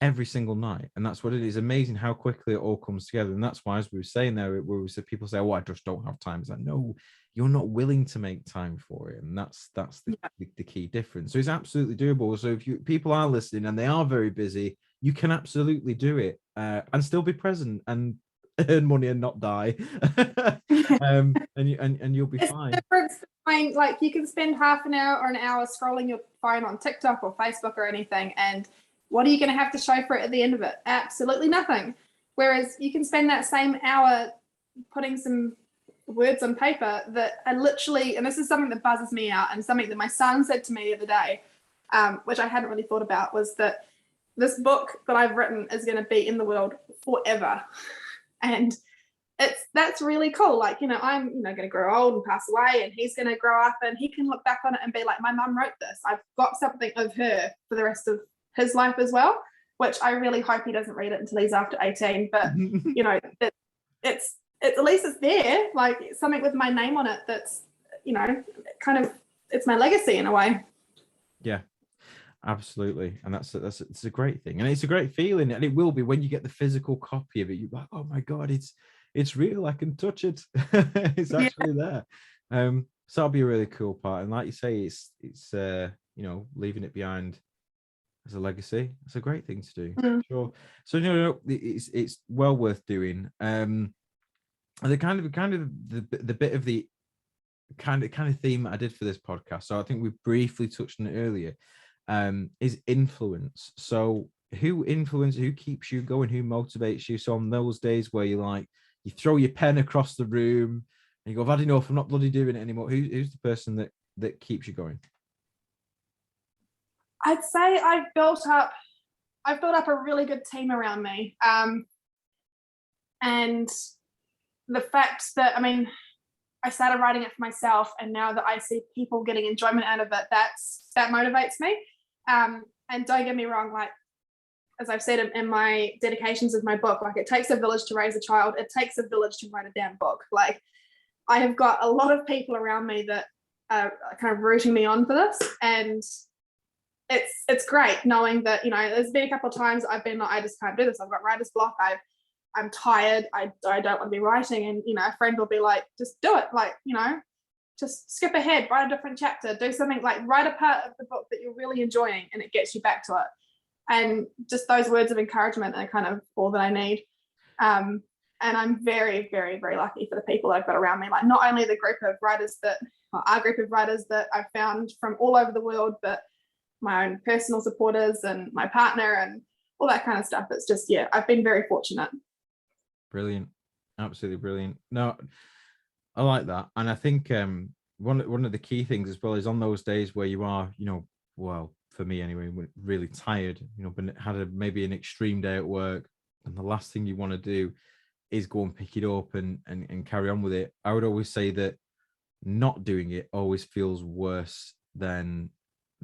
Speaker 3: every single night. And that's what it is. Amazing how quickly it all comes together. And that's why, as we were saying there, where we said people say, oh, I just don't have time. It's like, no, you're not willing to make time for it. And that's the key difference. So it's absolutely doable. So if people are listening and they are very busy, you can absolutely do it and still be present and earn money and not die. And you'll be fine.
Speaker 2: The difference between, like, you can spend half an hour or an hour scrolling your phone on TikTok or Facebook or anything, and what are you going to have to show for it at the end of it? Absolutely nothing. Whereas you can spend that same hour putting some words on paper that are literally, and this is something that buzzes me out, and something that my son said to me the other day, which I hadn't really thought about, was that this book that I've written is going to be in the world forever. And that's really cool. Like, you know, I'm, you know, going to grow old and pass away, and he's going to grow up and he can look back on it and be like, my mum wrote this. I've got something of her for the rest of his life as well, which I really hope he doesn't read it until he's after 18. But, you know, it's at least it's there, like something with my name on it that's, you know, kind of, it's my legacy in a way.
Speaker 3: Yeah. Absolutely, and that's it's a great thing, and it's a great feeling, and it will be when you get the physical copy of it. You're like, oh my god, it's real. I can touch it. It's actually there. So that'll be a really cool part, and like you say, it's you know, leaving it behind as a legacy. It's a great thing to do. Sure. So you know, it's well worth doing. the the bit of the kind of theme I did for this podcast. So I think we briefly touched on it earlier. Is influence. So who keeps you going, who motivates you? So on those days where you throw your pen across the room and you go, I've had enough, I'm not bloody doing it anymore. Who's the person that keeps you going?
Speaker 2: I'd say I've built up a really good team around me. And the fact that, I mean, I started writing it for myself, and now that I see people getting enjoyment out of it, that motivates me. And don't get me wrong, like, as I've said in my dedications of my book, like, it takes a village to raise a child. It takes a village to write a damn book. Like, I have got a lot of people around me that are kind of rooting me on for this. And it's great knowing that, you know, there's been a couple of times I've been like, I just can't do this. I've got writer's block. I'm tired. I don't want to be writing. And, you know, a friend will be like, just do it. Like, you know, just skip ahead, write a different chapter, do something, like write a part of the book that you're really enjoying, and it gets you back to it. And just those words of encouragement are kind of all that I need. And I'm very, very, very lucky for the people I've got around me. Like, not only the group of writers our group of writers that I've found from all over the world, but my own personal supporters and my partner and all that kind of stuff. It's just, yeah, I've been very fortunate.
Speaker 3: Brilliant. Absolutely brilliant. No, I like that. And I think one of the key things as well is on those days where you are, you know, well, for me anyway, really tired, you know, but had maybe an extreme day at work, and the last thing you want to do is go and pick it up and carry on with it. I would always say that not doing it always feels worse than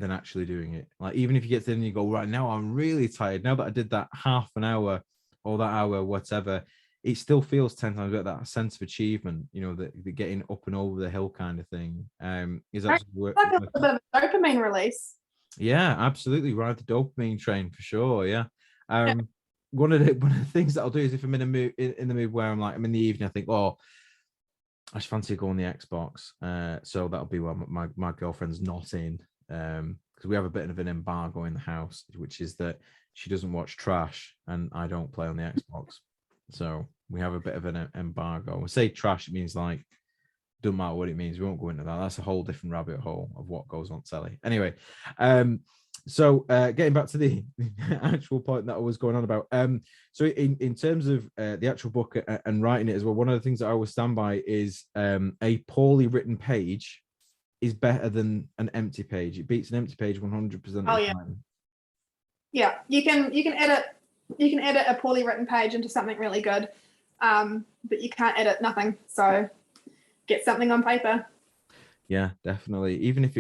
Speaker 3: actually doing it. Like, even if you get there and you go, right, now I'm really tired, now that I did that half an hour or that hour, whatever, it still feels 10 times better. That sense of achievement, you know, the getting up and over the hill kind of thing, is absolutely
Speaker 2: like a little bit of a dopamine release.
Speaker 3: Yeah, absolutely. Ride the dopamine train for sure. Yeah. One of the things that I'll do is if I'm in a mood, in the mood where I'm in the evening, I think, oh, I just fancy going on the Xbox. So that'll be when my girlfriend's not in, because we have a bit of an embargo in the house, which is that she doesn't watch trash and I don't play on the Xbox. So we have a bit of an embargo. We say trash, it means like, doesn't matter what it means. We won't go into that. That's a whole different rabbit hole of what goes on telly. Anyway, so getting back to the actual point that I was going on about. So in terms of the actual book and writing it as well, one of the things that I always stand by is a poorly written page is better than an empty page. It beats an empty page 100% of the time.
Speaker 2: Yeah, you can edit a poorly written page into something really good, but you can't edit nothing. So get something on paper.
Speaker 3: Yeah, definitely. Even if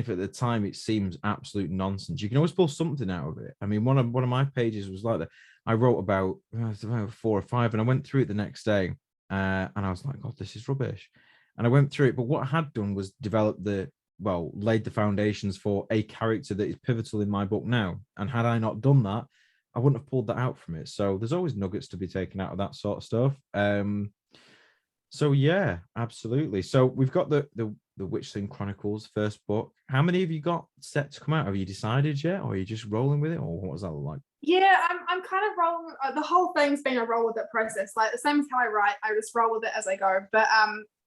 Speaker 3: at the time it seems absolute nonsense, you can always pull something out of it. I mean, one of my pages was like that. I wrote about 4 or 5, and I went through it the next day, and I was like, God, this is rubbish. And I went through it, but what I had done was laid the foundations for a character that is pivotal in my book now. And had I not done that, I wouldn't have pulled that out from it. So there's always nuggets to be taken out of that sort of stuff. So yeah, absolutely. So we've got the Witchling Chronicles first book. How many have you got set to come out? Have you decided yet, or are you just rolling with it, or what does that look like?
Speaker 2: Yeah, I'm kind of rolling. The whole thing's been a roll with it process. Like, the same as how I write, I just roll with it as I go. But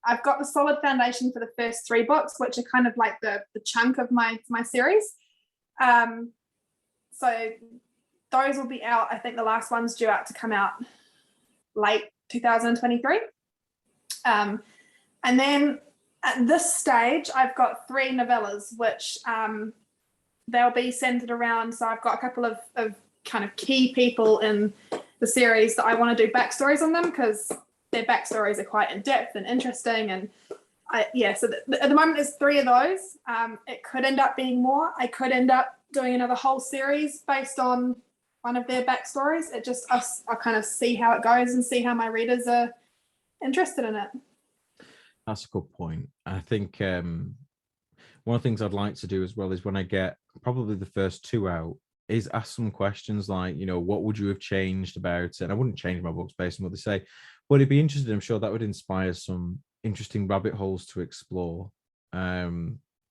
Speaker 2: I've got the solid foundation for the first 3 books, which are kind of like the chunk of my series. So those will be out. I think the last one's due out to come out late 2023. And then at this stage, I've got 3 novellas, which they'll be centered around. So I've got a couple of kind of key people in the series that I want to do backstories on them, because their backstories are quite in depth and interesting. And so at the moment there's 3 of those. It could end up being more. I could end up doing another whole series based on one of their backstories. It just, I'll kind of see how it goes and see how my readers are interested in it.
Speaker 3: That's a good point. I think one of the things I'd like to do as well is when I get probably the first 2 out is ask some questions like, you know, what would you have changed about it? And I wouldn't change my books based on what they say, but it'd be interesting. I'm sure that would inspire some interesting rabbit holes to explore.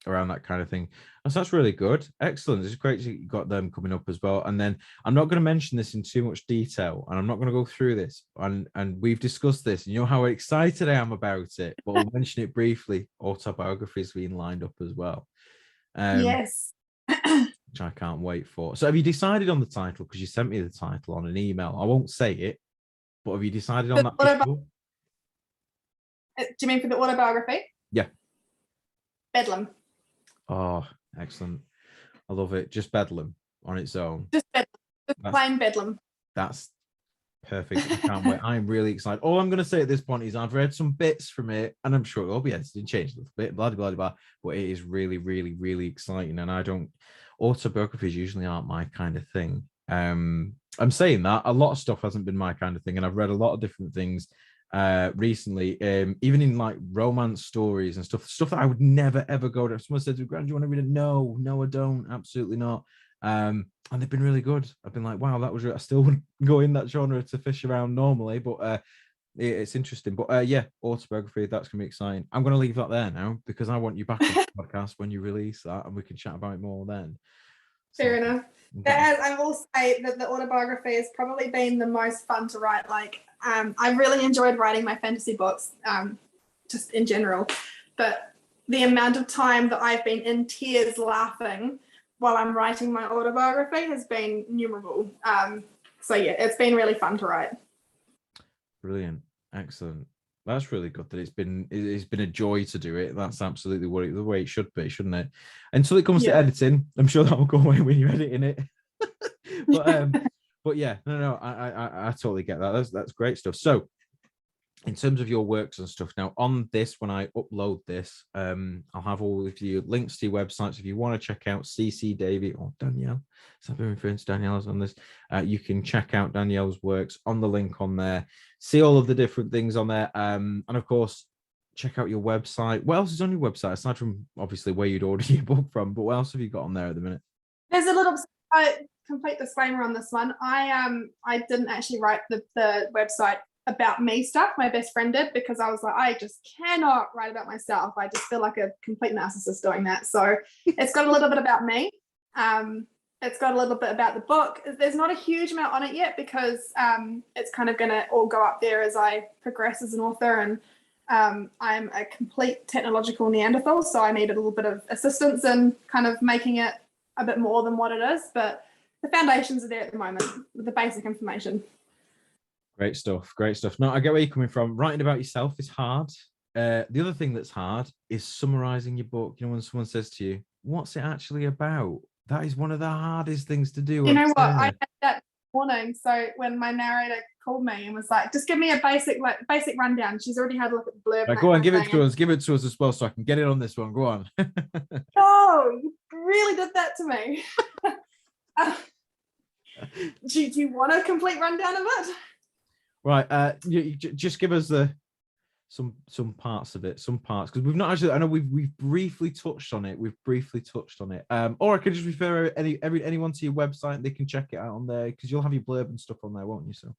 Speaker 3: around that kind of thing. So that's really good. Excellent. It's great that you got them coming up as well. And then I'm not going to mention this in too much detail, and I'm not going to go through this. And we've discussed this, and you know how excited I am about it, but we'll mention it briefly. Autobiographies being lined up as well.
Speaker 2: Yes.
Speaker 3: Which I can't wait for. So have you decided on the title? Because you sent me the title on an email. I won't say it, but have you decided on that before?
Speaker 2: Do you mean for the autobiography?
Speaker 3: Yeah.
Speaker 2: Bedlam.
Speaker 3: Oh, excellent. I love it. Just Bedlam on its own.
Speaker 2: Just Bedlam. Just plain Bedlam.
Speaker 3: That's perfect. I can't wait. I'm really excited. All I'm going to say at this point is I've read some bits from it, and I'm sure it'll be edited and changed a little bit, blah, blah, blah, but it is really, really, really exciting. And autobiographies usually aren't my kind of thing. I'm saying that a lot of stuff hasn't been my kind of thing, and I've read a lot of different things recently, even in like romance stories and stuff that I would never ever go to. If someone said to me, "Grant, do you want to read it?" No, I don't. Absolutely not. And they've been really good. I've been like, wow, that was. I still wouldn't go in that genre to fish around normally, but it's interesting. But yeah, autobiography, that's gonna be exciting. I'm gonna leave that there now because I want you back on the podcast when you release that, and we can chat about it more then.
Speaker 2: Fair enough. I will say that the autobiography has probably been the most fun to write. Like, I really enjoyed writing my fantasy books, just in general. But the amount of time that I've been in tears laughing while I'm writing my autobiography has been innumerable. So yeah, it's been really fun to write.
Speaker 3: Brilliant. Excellent. That's really good that it's been a joy to do it. That's absolutely the way it should be, shouldn't it? Until it comes to editing, I'm sure that will go away when you're editing it. but yeah, no, I totally get that. That's great stuff. So in terms of your works and stuff, now on this, when I upload this, I'll have all of your links to your websites. If you want to check out CC Davie or Danielle, so I've been referring to Danielle's on this, you can check out Danielle's works on the link on there, see all of the different things on there, and of course, check out your website. What else is on your website, aside from obviously where you'd order your book from, but what else have you got on there at the minute?
Speaker 2: There's a little complete disclaimer on this one. I didn't actually write the website about me stuff. My best friend did, because I was like, I just cannot write about myself. I just feel like a complete narcissist doing that. So it's got a little bit about me. It's got a little bit about the book. There's not a huge amount on it yet because it's kind of going to all go up there as I progress as an author. And I'm a complete technological Neanderthal, so I need a little bit of assistance in kind of making it a bit more than what it is. But the foundations are there at the moment with the basic information.
Speaker 3: Great stuff. No, I get where you're coming from. Writing about yourself is hard. The other thing that's hard is summarizing your book. You know, when someone says to you, what's it actually about? That is one of the hardest things to do.
Speaker 2: You know what? I had that this morning. So when my narrator called me and was like, just give me a basic rundown. She's already had a look at the blurb.
Speaker 3: Right, go on, give it to us. Give it to us as well so I can get it on this one. Go on.
Speaker 2: Oh, you really did that to me. Do you want a complete rundown of it?
Speaker 3: Right, you just give us some parts of it, because we've not actually. I know we've briefly touched on it. Or I could just refer anyone to your website and they can check it out on there, because you'll have your blurb and stuff on there, won't you? So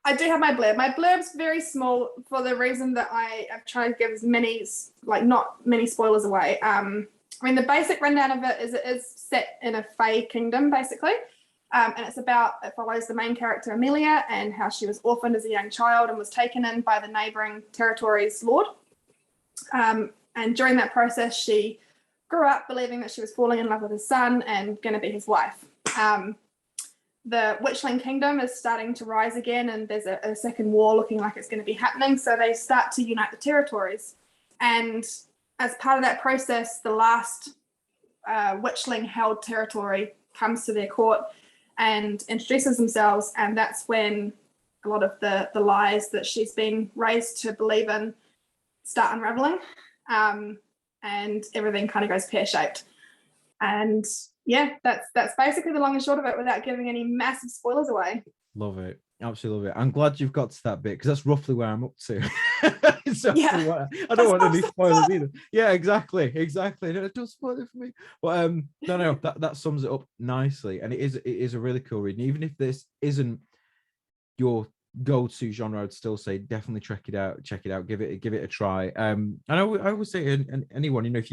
Speaker 2: I do have my blurb. My blurb's very small for the reason that I've tried to give as many, not many spoilers away. I mean, the basic rundown of it is set in a Fae kingdom, basically. And it follows the main character, Amelia, and how she was orphaned as a young child and was taken in by the neighbouring territory's lord. And during that process, she grew up believing that she was falling in love with his son and going to be his wife. The Witchling Kingdom is starting to rise again, and there's a second war looking like it's going to be happening. So they start to unite the territories. And as part of that process, the last Witchling-held territory comes to their court and introduces themselves, and that's when a lot of the lies that she's been raised to believe in start unraveling, and everything kind of goes pear-shaped. And yeah, that's basically the long and short of it, without giving any massive spoilers away.
Speaker 3: Love it. Absolutely love it. I'm glad you've got to that bit, because that's roughly where I'm up to. I don't want any spoilers either. Yeah, exactly. No, don't spoil it for me. But no, that sums it up nicely, and it is a really cool read. And even if this isn't your go-to genre, I'd still say definitely check it out. Give it a try. And I always say, and anyone, you know, if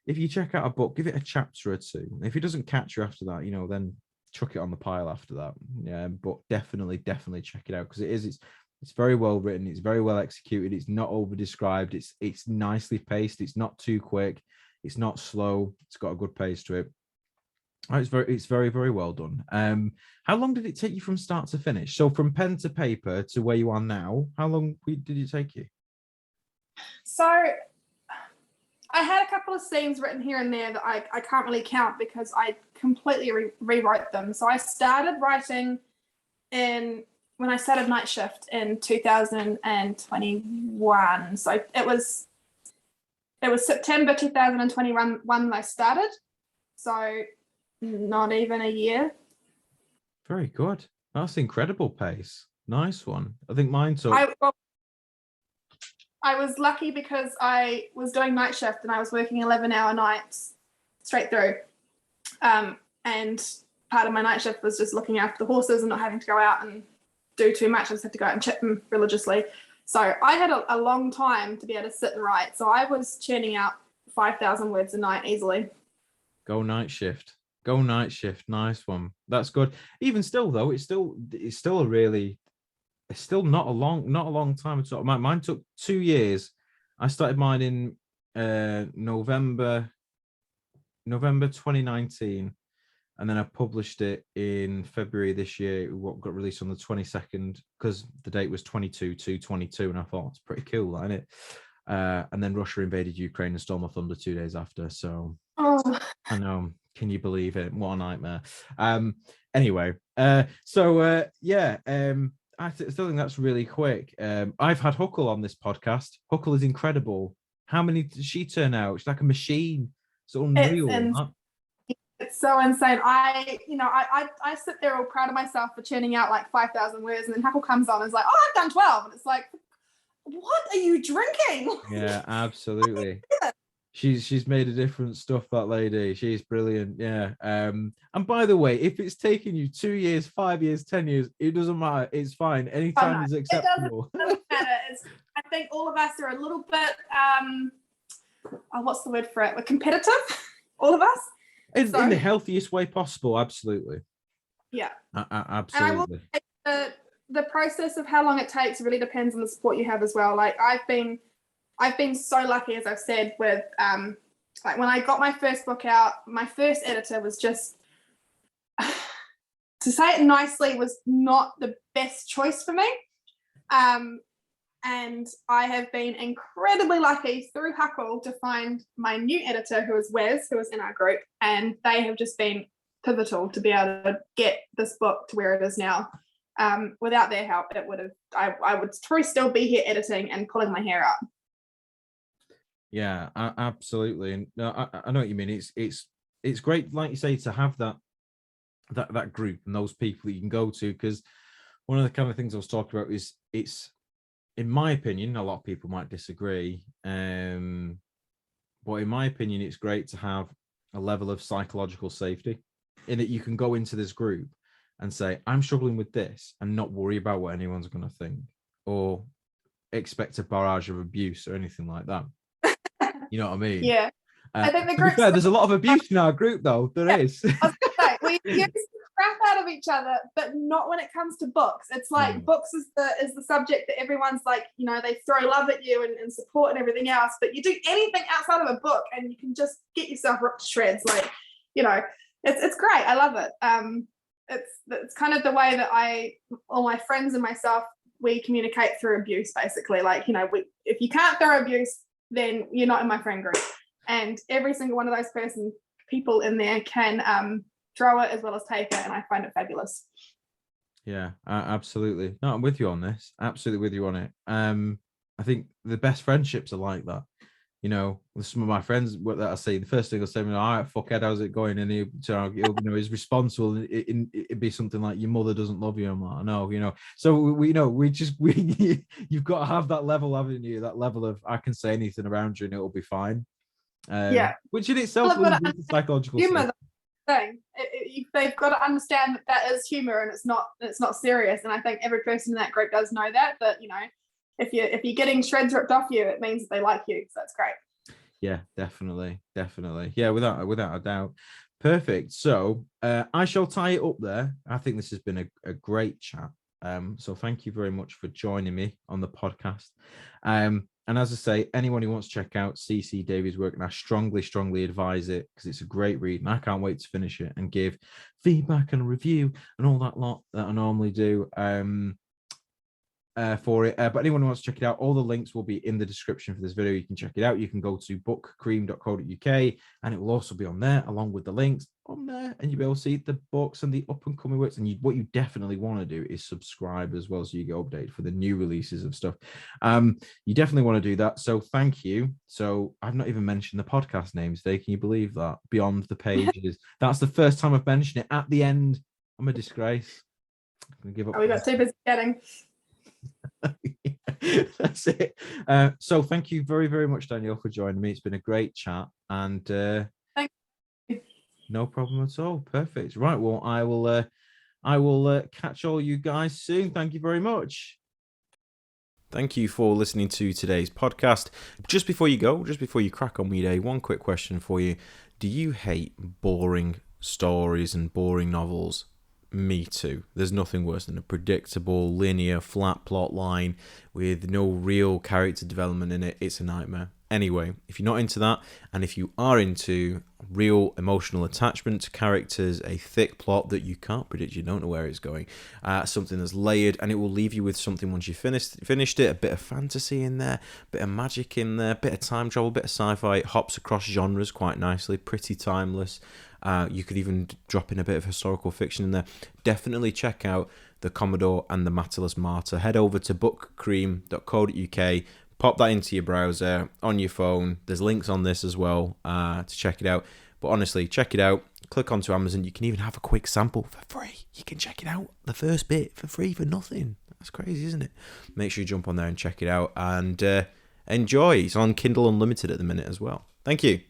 Speaker 3: if you check out a book, give it a chapter or two. If it doesn't catch you after that, then chuck it on the pile after that. Yeah, but definitely check it out, because it's very well written, it's very well executed, it's not over described, it's nicely paced, it's not too quick, it's not slow, it's got a good pace to it. It's very, very well done. How long did it take you from start to finish? So from pen to paper to where you are now, how long did it take you?
Speaker 2: So I had a couple of scenes written here and there that I can't really count because I completely rewrote them. So I started writing when I started Night Shift in 2021. So it was September 2021 when I started. So not even a year.
Speaker 3: Very good. That's incredible pace. Nice one. I think mine took...
Speaker 2: I was lucky because I was doing night shift and I was working 11-hour nights straight through. And part of my night shift was just looking after the horses and not having to go out and do too much. I just had to go out and chip them religiously. So I had a long time to be able to sit and write. So I was churning out 5,000 words a night easily.
Speaker 3: Go night shift. Nice one. That's good. Even still though, it's still not a long time at all. Mine took 2 years. I started mine in November 2019, and then I published it in February this year. What got released on the 22nd, because the date was 22/2/22, and I thought it's pretty cool, isn't it? And then Russia invaded Ukraine and stole my thunder 2 days after. So I know. Can you believe it? What a nightmare. Anyway, I still think that's really quick. I've had Huckle on this podcast. Huckle is incredible. How many did she turn out? She's like a machine. It's unreal.
Speaker 2: It's so insane. I sit there all proud of myself for churning out like 5,000 words, and then Huckle comes on and is like, "Oh, I've done 12," and it's like, "What are you drinking?"
Speaker 3: Yeah, absolutely. She's made a different stuff, that lady. She's brilliant. Yeah. And by the way, if it's taken you 2 years, 5 years, 10 years, it doesn't matter. It's fine. Anytime is acceptable.
Speaker 2: It doesn't matter. I think all of us are a little bit what's the word for it? We're competitive. All of us.
Speaker 3: In the healthiest way possible. Absolutely.
Speaker 2: Yeah.
Speaker 3: Absolutely.
Speaker 2: And I will say the process of how long it takes really depends on the support you have as well. Like I've been so lucky, as I've said, with like when I got my first book out, my first editor was just, to say it nicely, was not the best choice for me. And I have been incredibly lucky through Huckle to find my new editor, who is Wes, who is in our group, and they have just been pivotal to be able to get this book to where it is now. Without their help, I would probably still be here editing and pulling my hair out.
Speaker 3: Yeah, absolutely. And I know what you mean. It's great, like you say, to have that group and those people that you can go to, because one of the kind of things I was talking about is it's, in my opinion, a lot of people might disagree, but in my opinion, it's great to have a level of psychological safety in that you can go into this group and say, I'm struggling with this, and not worry about what anyone's going to think or expect a barrage of abuse or anything like that. You know what I mean?
Speaker 2: Yeah. I think the
Speaker 3: to be
Speaker 2: group.
Speaker 3: fair, there's a lot of abuse in our group, though. There is.
Speaker 2: I was gonna say, we use the crap out of each other, but not when it comes to books. It's like books is the subject that everyone's like, they throw love at you and support and everything else. But you do anything outside of a book, and you can just get yourself ripped to shreds. Like, it's great. I love it. It's kind of the way that all my friends and myself, we communicate through abuse, basically. Like, if you can't throw abuse, then you're not in my friend group. And every single one of those people in there can throw it as well as take it, and I find it fabulous.
Speaker 3: Yeah, absolutely. No, I'm with you on this. Absolutely with you on it. I think the best friendships are like that. With some of my friends that I see, the first thing they'll say, all right, fuckhead, how's it going? And he's responsible. It'd be something like, your mother doesn't love you. I'm like, no, So you've got to have that level, haven't you? That level of, I can say anything around you and it'll be fine. Which in itself is psychological
Speaker 2: thing. They've got to understand that is humor and it's not serious. And I think every person in that group does know that. But if you're getting shreds ripped off you, it means that they like you. So that's great.
Speaker 3: Yeah, definitely. Yeah, without a doubt. Perfect. So I shall tie it up there. I think this has been a great chat. So thank you very much for joining me on the podcast. And as I say, anyone who wants to check out CC Davie's work, and I strongly advise it because it's a great read, and I can't wait to finish it and give feedback and review and all that lot that I normally do. For it. But anyone who wants to check it out, all the links will be in the description for this video. You can check it out. You can go to bookcream.co.uk and it will also be on there along with the links on there, and you'll be able to see the books and the up and coming works. And what you definitely want to do is subscribe as well, so you get updated for the new releases of stuff. You definitely want to do that. So thank you. So I've not even mentioned the podcast names today. Can you believe that? Beyond the Pages. That's the first time I've mentioned it at the end. I'm a disgrace. I'm gonna give up.
Speaker 2: Oh, we got too busy chatting.
Speaker 3: That's it. So thank you very much, Danielle, for joining me. It's been a great chat, and
Speaker 2: Thank you.
Speaker 3: No problem at all. Perfect. Right. Well, I will catch all you guys soon. Thank you very much.
Speaker 1: Thank you for listening to today's podcast. Just before you go, just before you crack on with your day, one quick question for you. Do you hate boring stories and boring novels? Me too. There's nothing worse than a predictable, linear, flat plot line with no real character development in it. It's a nightmare. Anyway, if you're not into that, and if you are into real emotional attachment to characters, a thick plot that you can't predict, you don't know where it's going, something that's layered, and it will leave you with something once you finished it, a bit of fantasy in there, a bit of magic in there, a bit of time travel, a bit of sci-fi. It hops across genres quite nicely, pretty timeless. You could even drop in a bit of historical fiction in there. Definitely check out The Commodore and the Matterless Martyr. Head over to bookcream.co.uk, pop that into your browser, on your phone. There's links on this as well to check it out. But honestly, check it out. Click onto Amazon. You can even have a quick sample for free. You can check it out, the first bit, for free, for nothing. That's crazy, isn't it? Make sure you jump on there and check it out and enjoy. It's on Kindle Unlimited at the minute as well. Thank you.